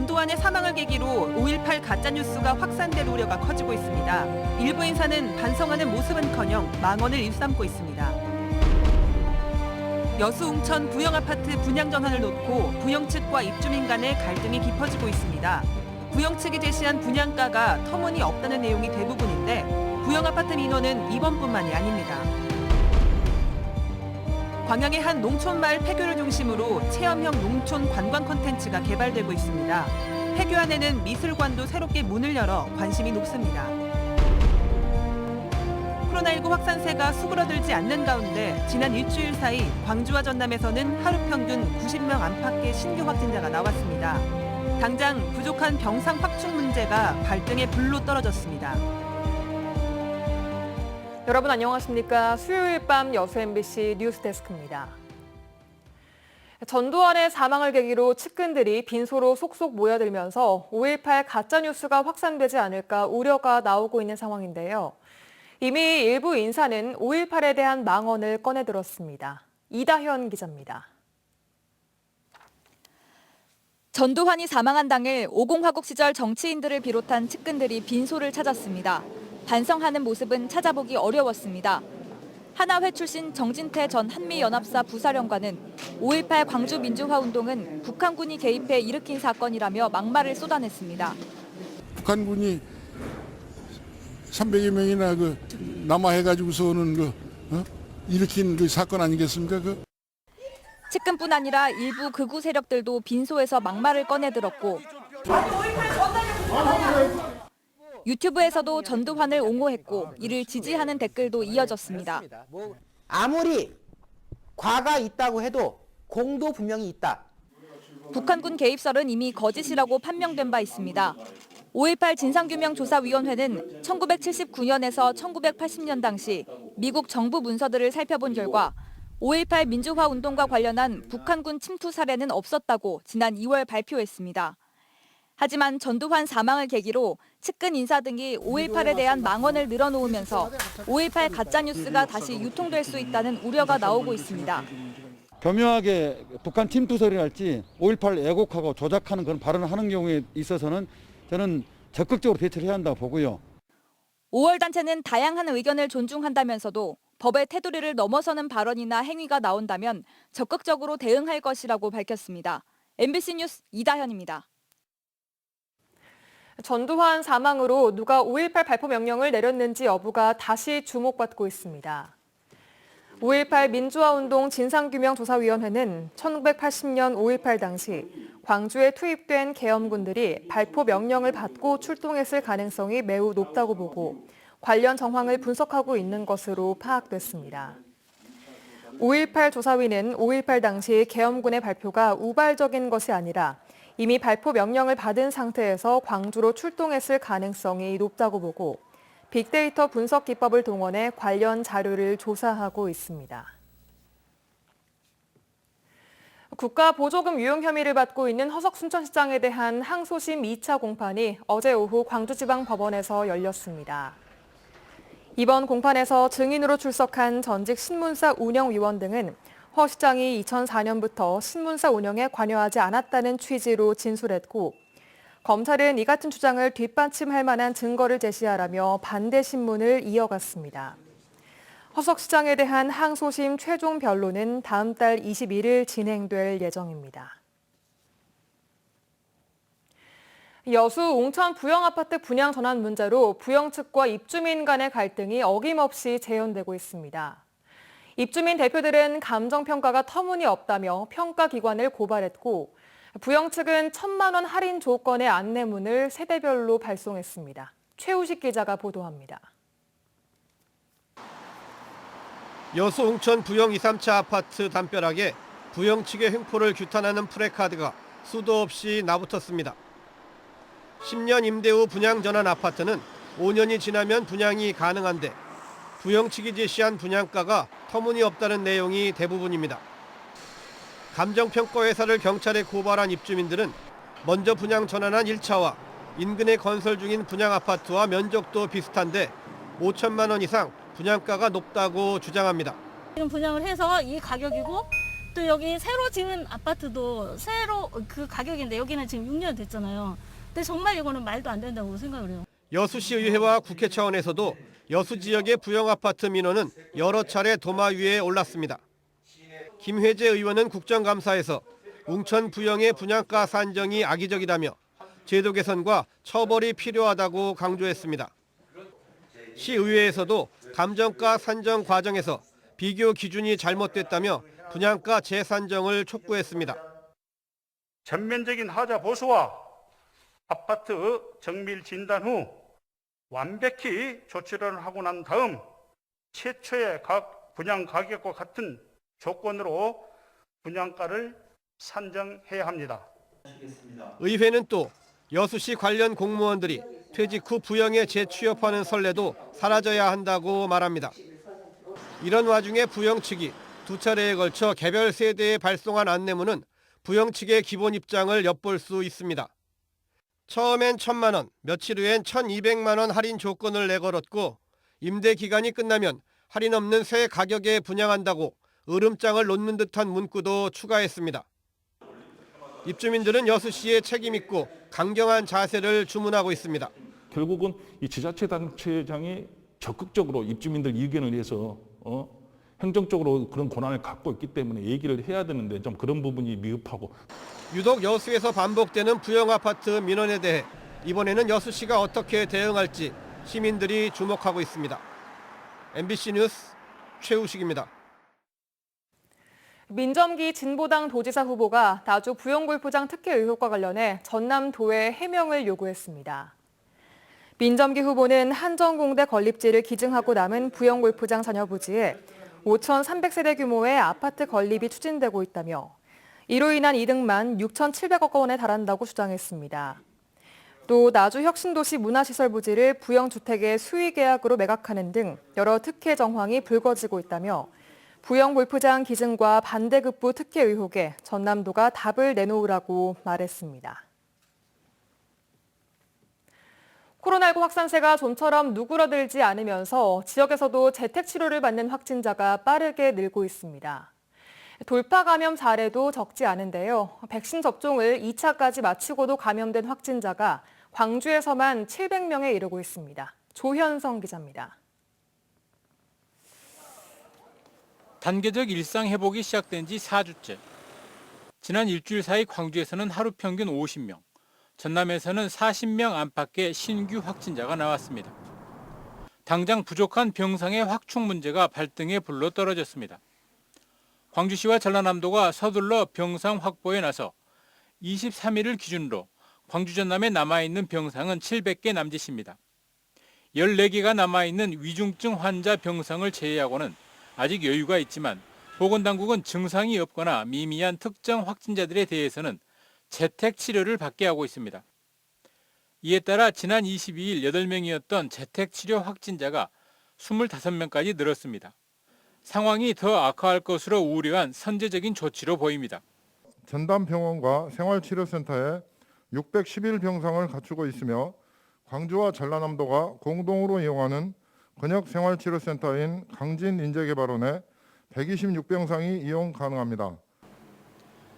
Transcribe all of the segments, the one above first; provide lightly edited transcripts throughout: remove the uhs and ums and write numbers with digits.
전두환의 사망을 계기로 5.18 가짜뉴스가 확산될 우려가 커지고 있습니다. 일부 인사는 반성하는 모습은커녕 망언을 일삼고 있습니다. 여수 웅천 부영아파트 분양 전환을 놓고 부영 측과 입주민 간의 갈등이 깊어지고 있습니다. 부영 측이 제시한 분양가가 터무니없다는 내용이 대부분인데 부영아파트 민원은 이번뿐만이 아닙니다. 광양의 한 농촌마을 폐교를 중심으로 체험형 농촌 관광 콘텐츠가 개발되고 있습니다. 폐교 안에는 미술관도 새롭게 문을 열어 관심이 높습니다. 코로나19 확산세가 수그러들지 않는 가운데 지난 일주일 사이 광주와 전남에서는 하루 평균 90명 안팎의 신규 확진자가 나왔습니다. 당장 부족한 병상 확충 문제가 발등에 불로 떨어졌습니다. 여러분 안녕하십니까? 수요일 밤 여수 MBC 뉴스데스크입니다. 전두환의 사망을 계기로 측근들이 빈소로 속속 모여들면서 5.18 가짜뉴스가 확산되지 않을까 우려가 나오고 있는 상황인데요. 이미 일부 인사는 5.18에 대한 망언을 꺼내들었습니다. 이다현 기자입니다. 전두환이 사망한 당일 50 화국 시절 정치인들을 비롯한 측근들이 빈소를 찾았습니다. 반성하는 모습은 찾아보기 어려웠습니다. 하나회 출신 정진태 전 한미연합사 부사령관은 5.18 광주민주화운동은 북한군이 개입해 일으킨 사건이라며 막말을 쏟아냈습니다. 북한군이 300여 명이나 남하해가지고서는 일으킨 사건 아니겠습니까? 측근뿐 아니라 일부 극우 세력들도 빈소에서 막말을 꺼내들었고 유튜브에서도 전두환을 옹호했고 이를 지지하는 댓글도 이어졌습니다. 아무리 과가 있다고 해도 공도 분명히 있다. 북한군 개입설은 이미 거짓이라고 판명된 바 있습니다. 5.18 진상규명조사위원회는 1979년에서 1980년 당시 미국 정부 문서들을 살펴본 결과 5.18 민주화운동과 관련한 북한군 침투 사례는 없었다고 지난 2월 발표했습니다. 하지만 전두환 사망을 계기로 측근 인사 등이 5.18에 대한 망언을 늘어놓으면서 5.18 가짜뉴스가 다시 유통될 수 있다는 우려가 나오고 있습니다. 교묘하게 북한 침투설이랄지 5.18 애국하고 조작하는 그런 발언을 하는 경우에 있어서는 저는 적극적으로 대처를 해야 한다고 보고요. 5월 단체는 다양한 의견을 존중한다면서도 법의 테두리를 넘어서는 발언이나 행위가 나온다면 적극적으로 대응할 것이라고 밝혔습니다. MBC 뉴스 이다현입니다. 전두환 사망으로 누가 5.18 발포 명령을 내렸는지 여부가 다시 주목받고 있습니다. 5.18 민주화운동 진상규명조사위원회는 1980년 5.18 당시 광주에 투입된 계엄군들이 발포 명령을 받고 출동했을 가능성이 매우 높다고 보고 관련 정황을 분석하고 있는 것으로 파악됐습니다. 5.18 조사위는 5.18 당시 계엄군의 발표가 우발적인 것이 아니라 이미 발포 명령을 받은 상태에서 광주로 출동했을 가능성이 높다고 보고 빅데이터 분석 기법을 동원해 관련 자료를 조사하고 있습니다. 국가보조금 유용 혐의를 받고 있는 허석 순천시장에 대한 항소심 2차 공판이 어제 오후 광주지방법원에서 열렸습니다. 이번 공판에서 증인으로 출석한 전직 신문사 운영위원 등은 허 시장이 2004년부터 신문사 운영에 관여하지 않았다는 취지로 진술했고 검찰은 이 같은 주장을 뒷받침할 만한 증거를 제시하라며 반대 신문을 이어갔습니다. 허석 시장에 대한 항소심 최종 변론은 다음 달 21일 진행될 예정입니다. 여수 웅천 부영아파트 분양 전환 문제로 부영 측과 입주민 간의 갈등이 어김없이 재현되고 있습니다. 입주민 대표들은 감정평가가 터무니없다며 평가기관을 고발했고 부영 측은 1,000만 원 할인 조건의 안내문을 세대별로 발송했습니다. 최우식 기자가 보도합니다. 여수 웅천 부영 2, 3차 아파트 담벼락에 부영 측의 횡포를 규탄하는 프래카드가 수도 없이 나붙었습니다. 10년 임대 후 분양 전환 아파트는 5년이 지나면 분양이 가능한데 부영 측이 제시한 분양가가 터무니없다는 내용이 대부분입니다. 감정평가회사를 경찰에 고발한 입주민들은 먼저 분양 전환한 1차와 인근에 건설 중인 분양 아파트와 면적도 비슷한데 5천만 원 이상 분양가가 높다고 주장합니다. 지금 분양을 해서 이 가격이고 또 여기 새로 지은 아파트도 새로 그 가격인데 여기는 지금 6년 됐잖아요. 근데 정말 이거는 말도 안 된다고 생각을 해요. 여수시 의회와 국회 차원에서도 여수 지역의 부영 아파트 민원은 여러 차례 도마 위에 올랐습니다. 김회재 의원은 국정감사에서 웅천 부영의 분양가 산정이 악의적이라며 제도 개선과 처벌이 필요하다고 강조했습니다. 시의회에서도 감정가 산정 과정에서 비교 기준이 잘못됐다며 분양가 재산정을 촉구했습니다. 전면적인 하자 보수와 아파트 정밀 진단 후 완벽히 조치를 하고 난 다음 최초의 각 분양 가격과 같은 조건으로 분양가를 산정해야 합니다. 의회는 또 여수시 관련 공무원들이 퇴직 후 부영에 재취업하는 선례도 사라져야 한다고 말합니다. 이런 와중에 부영 측이 두 차례에 걸쳐 개별 세대에 발송한 안내문은 부영 측의 기본 입장을 엿볼 수 있습니다. 처음엔 1,000만 원, 며칠 후엔 1,200만 원 할인 조건을 내걸었고 임대 기간이 끝나면 할인 없는 새 가격에 분양한다고 으름장을 놓는 듯한 문구도 추가했습니다. 입주민들은 여수시에 책임 있고 강경한 자세를 주문하고 있습니다. 결국은 이 지자체단체장이 적극적으로 입주민들 의견을 해서 행정적으로 그런 권한을 갖고 있기 때문에 얘기를 해야 되는데 좀 그런 부분이 미흡하고. 유독 여수에서 반복되는 부영 아파트 민원에 대해 이번에는 여수시가 어떻게 대응할지 시민들이 주목하고 있습니다. MBC 뉴스 최우식입니다. 민점기 진보당 도지사 후보가 나주 부영골프장 특혜 의혹과 관련해 전남도에 해명을 요구했습니다. 민점기 후보는 한정공대 건립지를 기증하고 남은 부영골프장 잔여 부지에 5,300세대 규모의 아파트 건립이 추진되고 있다며 이로 인한 이득만 6,700억 원에 달한다고 주장했습니다. 또 나주 혁신도시 문화시설 부지를 부영주택의 수의계약으로 매각하는 등 여러 특혜 정황이 불거지고 있다며 부영골프장 기증과 반대급부 특혜 의혹에 전남도가 답을 내놓으라고 말했습니다. 코로나19 확산세가 좀처럼 누그러들지 않으면서 지역에서도 재택치료를 받는 확진자가 빠르게 늘고 있습니다. 돌파 감염 사례도 적지 않은데요. 백신 접종을 2차까지 마치고도 감염된 확진자가 광주에서만 700명에 이르고 있습니다. 조현성 기자입니다. 단계적 일상 회복이 시작된 지 4주째. 지난 일주일 사이 광주에서는 하루 평균 50명, 전남에서는 40명 안팎의 신규 확진자가 나왔습니다. 당장 부족한 병상의 확충 문제가 발등에 불러 떨어졌습니다. 광주시와 전라남도가 서둘러 병상 확보에 나서 23일을 기준으로 광주 전남에 남아있는 병상은 700개 남짓입니다. 14개가 남아있는 위중증 환자 병상을 제외하고는 아직 여유가 있지만 보건당국은 증상이 없거나 미미한 특정 확진자들에 대해서는 재택 치료를 받게 하고 있습니다. 이에 따라 지난 22일 8명이었던 재택 치료 확진자가 25명까지 늘었습니다. 상황이 더 악화할 것으로 우려한 선제적인 조치로 보입니다. 전담병원과 생활치료센터에 611병상을 갖추고 있으며 광주와 전라남도가 공동으로 이용하는 근역생활치료센터인 강진인재개발원에 126병상이 이용 가능합니다.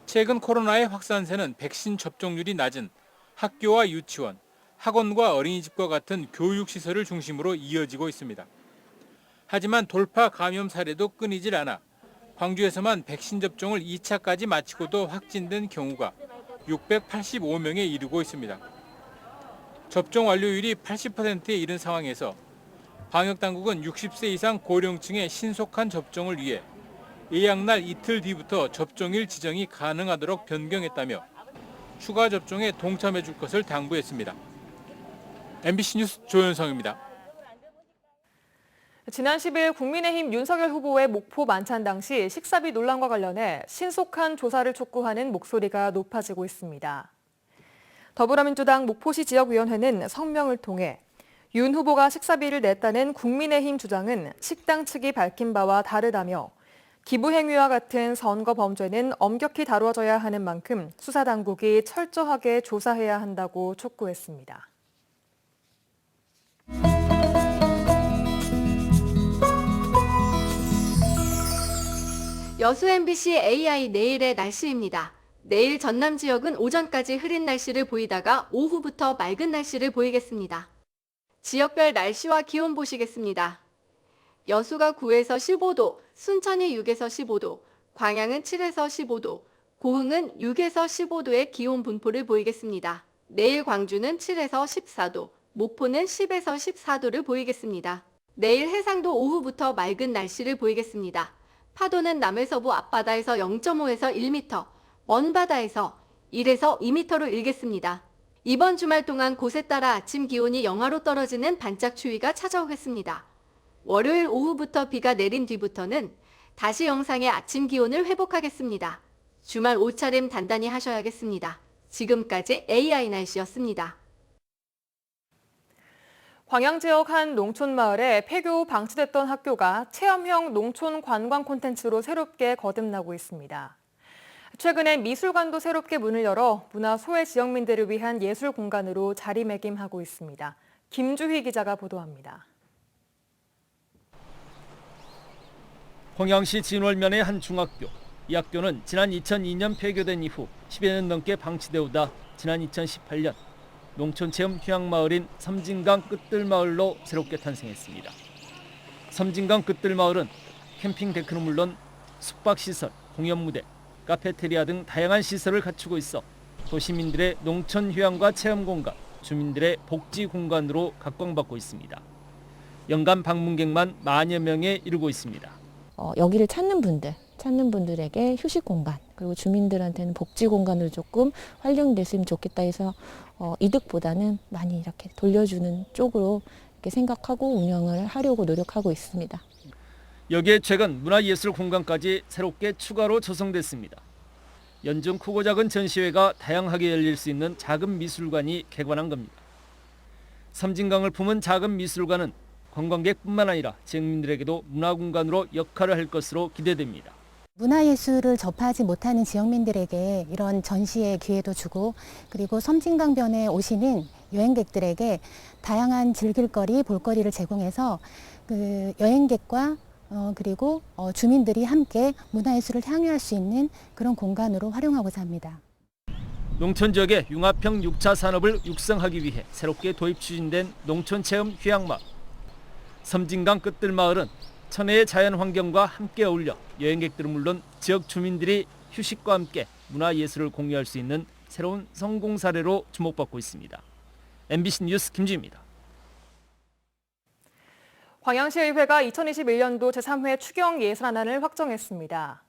최근 코로나의 확산세는 백신 접종률이 낮은 학교와 유치원, 학원과 어린이집과 같은 교육시설을 중심으로 이어지고 있습니다. 하지만 돌파 감염 사례도 끊이질 않아 광주에서만 백신 접종을 2차까지 마치고도 확진된 경우가 685명에 이르고 있습니다. 접종 완료율이 80%에 이른 상황에서 방역당국은 60세 이상 고령층의 신속한 접종을 위해 예약날 이틀 뒤부터 접종일 지정이 가능하도록 변경했다며 추가 접종에 동참해 줄 것을 당부했습니다. MBC 뉴스 조현성입니다. 지난 10일 국민의힘 윤석열 후보의 목포 만찬 당시 식사비 논란과 관련해 신속한 조사를 촉구하는 목소리가 높아지고 있습니다. 더불어민주당 목포시 지역위원회는 성명을 통해 윤 후보가 식사비를 냈다는 국민의힘 주장은 식당 측이 밝힌 바와 다르다며 기부 행위와 같은 선거 범죄는 엄격히 다뤄져야 하는 만큼 수사당국이 철저하게 조사해야 한다고 촉구했습니다. 여수 MBC AI 내일의 날씨입니다. 내일 전남 지역은 오전까지 흐린 날씨를 보이다가 오후부터 맑은 날씨를 보이겠습니다. 지역별 날씨와 기온 보시겠습니다. 여수가 9에서 15도, 순천이 6에서 15도, 광양은 7에서 15도, 고흥은 6에서 15도의 기온 분포를 보이겠습니다. 내일 광주는 7에서 14도, 목포는 10에서 14도를 보이겠습니다. 내일 해상도 오후부터 맑은 날씨를 보이겠습니다. 파도는 남해서부 앞바다에서 0.5에서 1m, 먼바다에서 1에서 2m로 일겠습니다. 이번 주말 동안 곳에 따라 아침 기온이 영하로 떨어지는 반짝 추위가 찾아오겠습니다. 월요일 오후부터 비가 내린 뒤부터는 다시 영상의 아침 기온을 회복하겠습니다. 주말 옷차림 단단히 하셔야겠습니다. 지금까지 AI 날씨였습니다. 광양 지역 한 농촌 마을에 폐교 방치됐던 학교가 체험형 농촌 관광 콘텐츠로 새롭게 거듭나고 있습니다. 최근에 미술관도 새롭게 문을 열어 문화 소외 지역민들을 위한 예술 공간으로 자리매김하고 있습니다. 김주희 기자가 보도합니다. 광양시 진월면의 한 중학교. 이 학교는 지난 2002년 폐교된 이후 10여 년 넘게 방치되어 오다 지난 2018년 농촌체험 휴양마을인 섬진강 끝들마을로 새롭게 탄생했습니다. 섬진강 끝들마을은 캠핑 데크는 물론 숙박시설, 공연무대, 카페테리아 등 다양한 시설을 갖추고 있어 도시민들의 농촌 휴양과 체험 공간, 주민들의 복지 공간으로 각광받고 있습니다. 연간 방문객만 만여 명에 이르고 있습니다. 여기를 찾는 분들에게 휴식 공간, 그리고 주민들한테는 복지 공간으로 조금 활용됐으면 좋겠다 해서 이득보다는 많이 이렇게 돌려주는 쪽으로 이렇게 생각하고 운영을 하려고 노력하고 있습니다. 여기에 최근 문화예술 공간까지 새롭게 추가로 조성됐습니다. 연중 크고 작은 전시회가 다양하게 열릴 수 있는 작은 미술관이 개관한 겁니다. 섬진강을 품은 작은 미술관은 관광객뿐만 아니라 지역민들에게도 문화공간으로 역할을 할 것으로 기대됩니다. 문화예술을 접하지 못하는 지역민들에게 이런 전시의 기회도 주고, 그리고 섬진강변에 오시는 여행객들에게 다양한 즐길거리, 볼거리를 제공해서 그 여행객과 그리고 주민들이 함께 문화예술을 향유할 수 있는 그런 공간으로 활용하고자 합니다. 농촌 지역의 융합형 6차 산업을 육성하기 위해 새롭게 도입 추진된 농촌체험 휴양마을. 섬진강 끝들마을은 천혜의 자연 환경과 함께 어울려 여행객들은 물론 지역 주민들이 휴식과 함께 문화예술을 공유할 수 있는 새로운 성공 사례로 주목받고 있습니다. MBC 뉴스 김지입니다. 광양시의회가 2021년도 제3회 추경 예산안을 확정했습니다.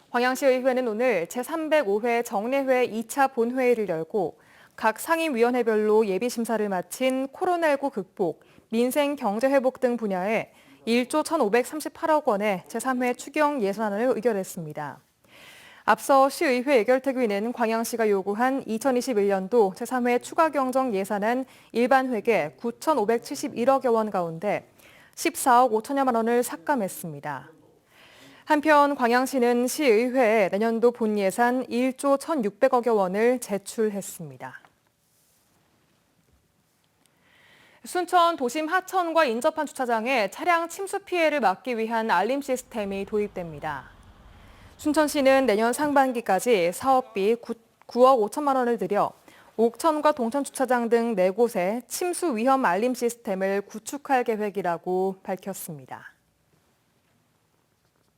광양시의회는 오늘 제305회 정례회 2차 본회의를 열고 각 상임위원회별로 예비심사를 마친 코로나19 극복, 민생 경제 회복 등 분야에 1조 1,538억 원의 제3회 추경 예산안을 의결했습니다. 앞서 시의회 예결특위는 광양시가 요구한 2021년도 제3회 추가 경정 예산안 일반 회계 9,571억여 원 가운데 14억 5천여만 원을 삭감했습니다. 한편 광양시는 시의회에 내년도 본 예산 1조 1,600억여 원을 제출했습니다. 순천 도심 하천과 인접한 주차장에 차량 침수 피해를 막기 위한 알림 시스템이 도입됩니다. 순천시는 내년 상반기까지 사업비 9억 5천만 원을 들여 옥천과 동천 주차장 등 4곳에 침수 위험 알림 시스템을 구축할 계획이라고 밝혔습니다.